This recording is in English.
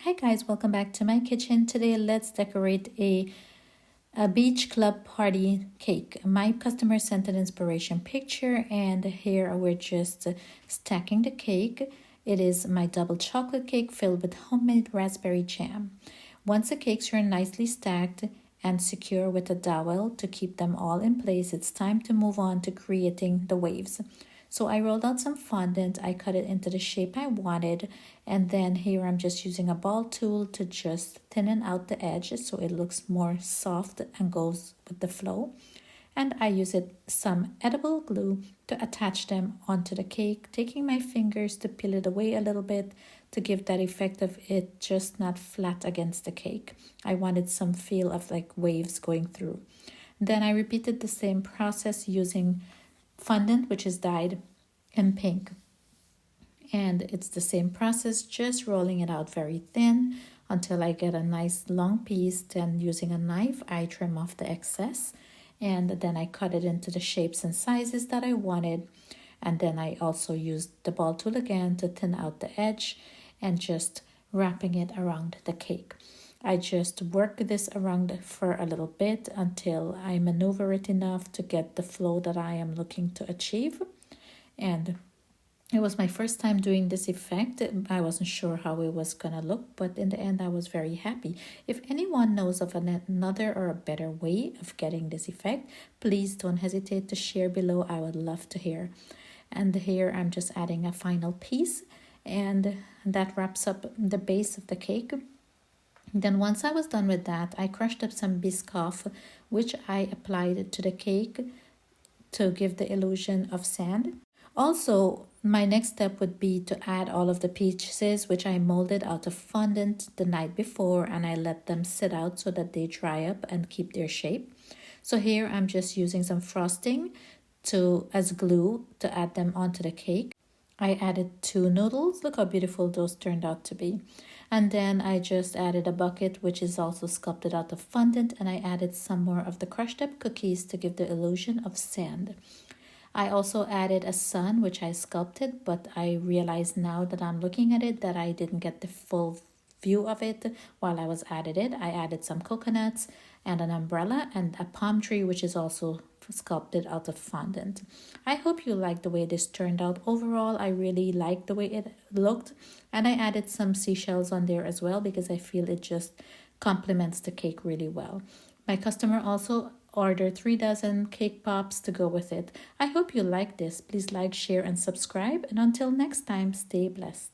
Hi guys, welcome back to my kitchen. Today let's decorate a beach club party cake. My customer sent an inspiration picture and here we're just stacking the cake. It is my double chocolate cake filled with homemade raspberry jam. Once the cakes are nicely stacked and secure with a dowel to keep them all in place, it's time to move on to creating the waves. So I rolled out some fondant, I cut it into the shape I wanted, and then here I'm just using a ball tool to just thin out the edges so it looks more soft and goes with the flow. And I use some edible glue to attach them onto the cake, taking my fingers to peel it away a little bit to give that effect of it just not flat against the cake. I wanted some feel of like waves going through. Then I repeated the same process using fondant, which is dyed in pink, and it's the same process, just rolling it out very thin until I get a nice long piece. Then using a knife I trim off the excess and then I cut it into the shapes and sizes that I wanted, and then I also used the ball tool again to thin out the edge and just wrapping it around the cake. I just work this around for a little bit until I maneuver it enough to get the flow that I am looking to achieve. And it was my first time doing this effect. I wasn't sure how it was gonna look, but in the end I was very happy. If anyone knows of another or a better way of getting this effect, please don't hesitate to share below. I would love to hear. And here I'm just adding a final piece, and that wraps up the base of the cake. Then once I was done with that, I crushed up some Biscoff, which I applied to the cake to give the illusion of sand. Also, my next step would be to add all of the pieces which I molded out of fondant the night before, and I let them sit out so that they dry up and keep their shape. So here I'm just using some frosting as glue to add them onto the cake. I added 2 noodles. Look how beautiful those turned out to be. And then I just added a bucket which is also sculpted out of fondant, and I added some more of the crushed up cookies to give the illusion of sand. I also added a sun which I sculpted, but I realize now that I'm looking at it that I didn't get the full view of it while I was added it. I added some coconuts and an umbrella and a palm tree which is also sculpted out of fondant. I hope you like the way this turned out. Overall, I really like the way it looked, and I added some seashells on there as well because I feel it just complements the cake really well. My customer also ordered 3 dozen cake pops to go with it. I hope you like this. Please like, share, and subscribe. And until next time, stay blessed.